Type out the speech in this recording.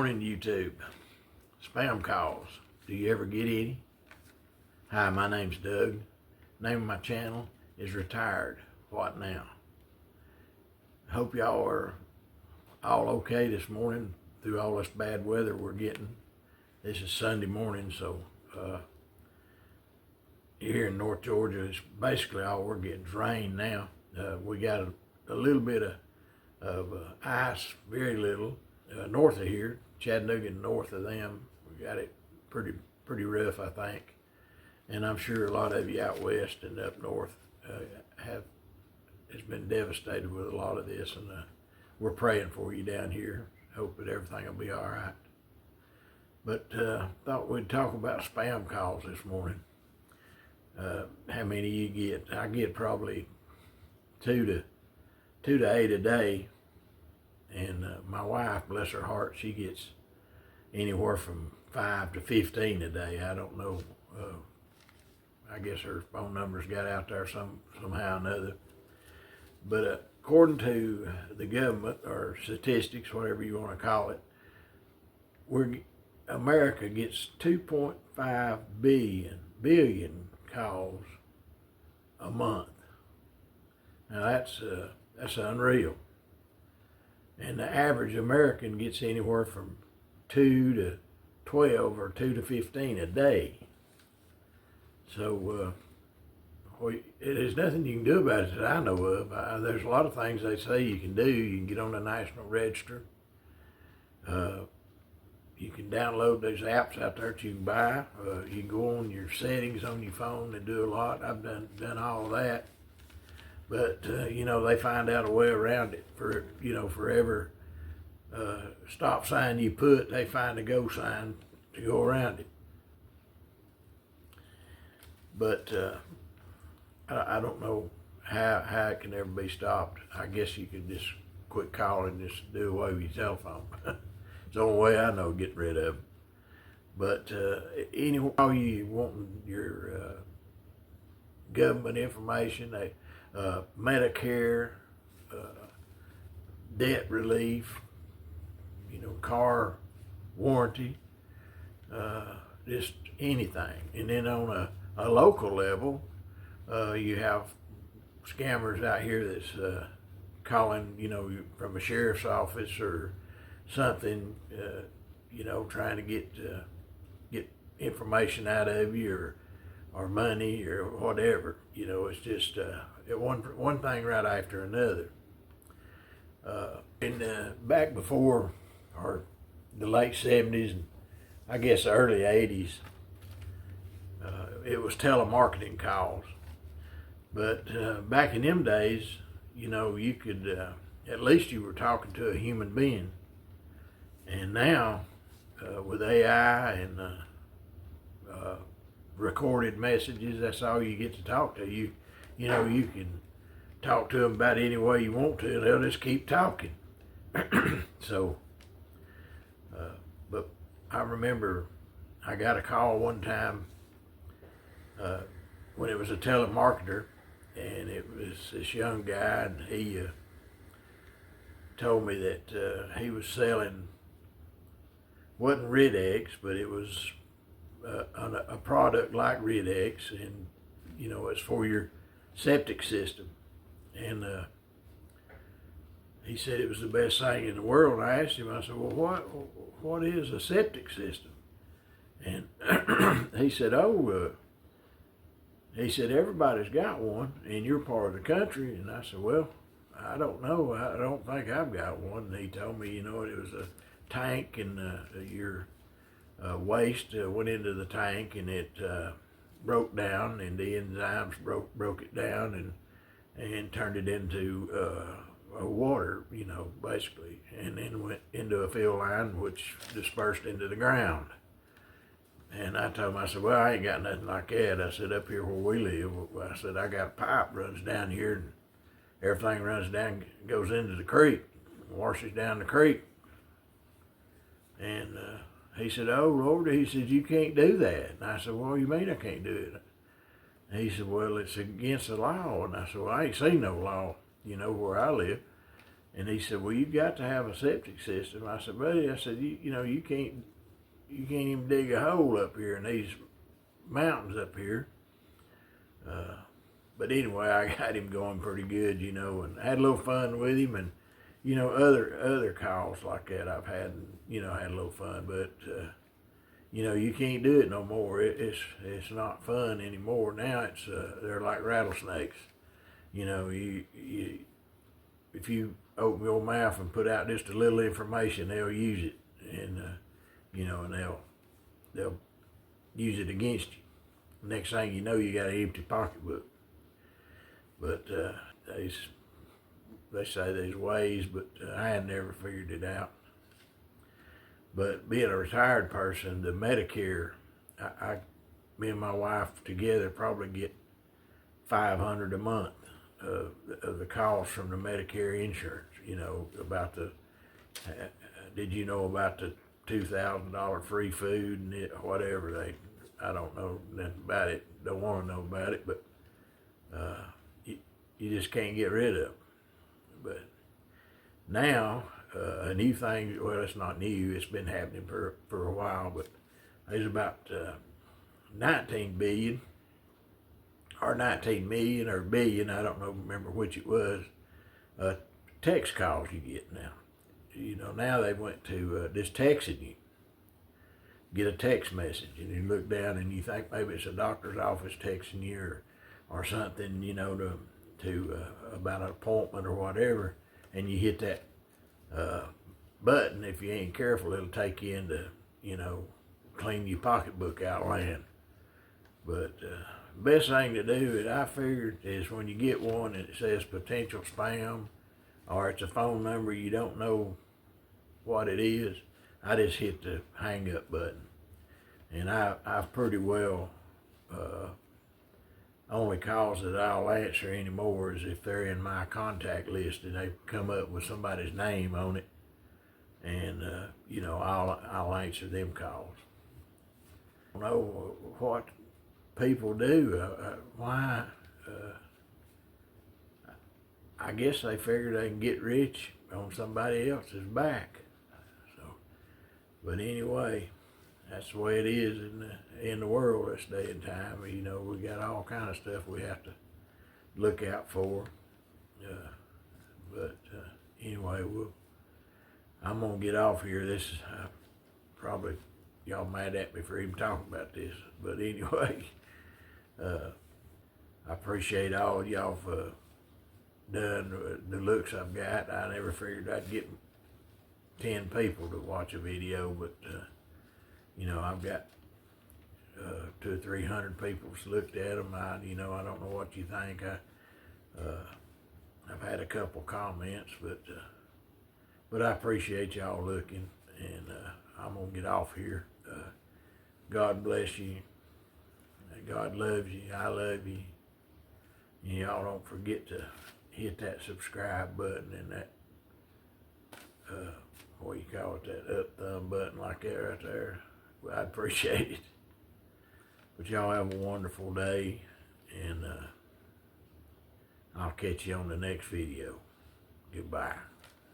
morning, YouTube. Spam calls. Do you ever get any? Hi, my name's Doug. Name of my channel is Retired. What Now? Hope y'all are all okay this morning through all this bad weather we're getting. This is Sunday morning, so here in North Georgia, it's basically all we're getting is rain now. We got a little bit of ice, very little, north of here, Chattanooga, north of them. We got it pretty rough, I think. And I'm sure a lot of you out west and up north has been devastated with a lot of this, and we're praying for you down here. Hope that everything will be all right. But thought we'd talk about spam calls this morning. How many you get? I get probably two to eight a day, and my wife, bless her heart, she gets anywhere from 5 to 15 a day. I don't know. I guess her phone numbers got out there somehow or another. But according to the government or statistics, whatever you want to call it, America gets 2.5 billion calls a month. Now that's unreal. And the average American gets anywhere from 2 to 12 or 2 to 15 a day. So there's nothing you can do about it that I know of. There's a lot of things they say you can do. You can get on the National Register. You can download those apps out there that you can buy. You can go on your settings on your phone and do a lot. I've done all of that. But, they find out a way around it. For every stop sign you put, they find a go sign to go around it. But I don't know how it can ever be stopped. I guess you could just quit calling and just do away with your telephone. It's the only way I know to get rid of them. But anyway, while you want your government information, Medicare, debt relief, car warranty, just anything. And then on a local level, you have scammers out here that's calling, from a sheriff's office or something, trying to get information out of you or money or whatever. It's just one thing right after another. Back before, or the late 70s and I guess the early 80s, it was telemarketing calls. But back in them days, you could, at least you were talking to a human being. And now, with AI and recorded messages, that's all you get to talk to. You can talk to them about any way you want to, and they'll just keep talking. So, but I remember I got a call one time when it was a telemarketer, and it was this young guy, and he told me that he was selling, wasn't Rid-X, but it was a product like Rid-X, and it's for your septic system. And he said it was the best thing in the world. And I asked him, I said, well, what is a septic system? And he said, everybody's got one in your part of the country. And I said, well, I don't know. I don't think I've got one. And he told me, it was a tank, and your waste went into the tank, and it broke down, and the enzymes broke it down and turned it into water, basically, and then went into a fill line which dispersed into the ground. And I told him, I said, well, I ain't got nothing like that. I said, up here where we live, I said, I got a pipe runs down here, and everything runs down, goes into the creek, washes down the creek. And he said, oh, Lord, he said, you can't do that. And I said, well, what do you mean I can't do it? And he said, well, it's against the law. And I said, well, I ain't seen no law, where I live. And he said, well, you got to have a septic system. I said, buddy, I said, you know, you can't even dig a hole up here in these mountains up here. But anyway, I got him going pretty good, you know, and had a little fun with him, and you know, other calls like that I've had, and, you know, had a little fun. But you know, you can't do it no more. It's not fun anymore. Now it's they're like rattlesnakes. You know, if you open your mouth and put out just a little information, they'll use it, and you know, and they'll use it against you. Next thing you know, you got an empty pocketbook. But they say there's ways, but I had never figured it out. But being a retired person, the Medicare, me and my wife together probably get $500 a month of the cost from the Medicare insurance. You know, about did you know about the $2,000 free food and whatever I don't know nothing about it, don't want to know about it, but you just can't get rid of them. But now, a new thing, well, it's not new, it's been happening for a while, but there's about 19 billion, or 19 million, or billion, I don't know, remember which it was, text calls you get now. You know, now they went to just texting you. Get a text message, and you look down and you think maybe it's a doctor's office texting you, or something, you know, to about an appointment or whatever, and you hit that button. If you ain't careful, it'll take you into, you know, clean your pocketbook out land. But best thing to do, that I figured, is when you get one and it says potential spam, or it's a phone number you don't know what it is, I just hit the hang up button. And I've pretty well, only calls that I'll answer anymore is if they're in my contact list and they come up with somebody's name on it, and you know, I'll answer them calls. I don't know what people do. Why? I guess they figure they can get rich on somebody else's back. So, but anyway, that's the way it is in the world this day and time. You know, we got all kind of stuff we have to look out for. But anyway, I'm gonna get off here. This is probably y'all mad at me for even talking about this, but anyway, I appreciate all y'all for done the looks I've got. I never figured I'd get 10 people to watch a video, but you know, I've got 200 or 300 people looked at them. You know, I don't know what you think. I've had a couple comments, but I appreciate y'all looking, and I'm gonna get off here. God bless you. God loves you. I love you. And y'all don't forget to hit that subscribe button and that what you call it, that up thumb button like that right there. I appreciate it. But y'all have a wonderful day, and I'll catch you on the next video. Goodbye.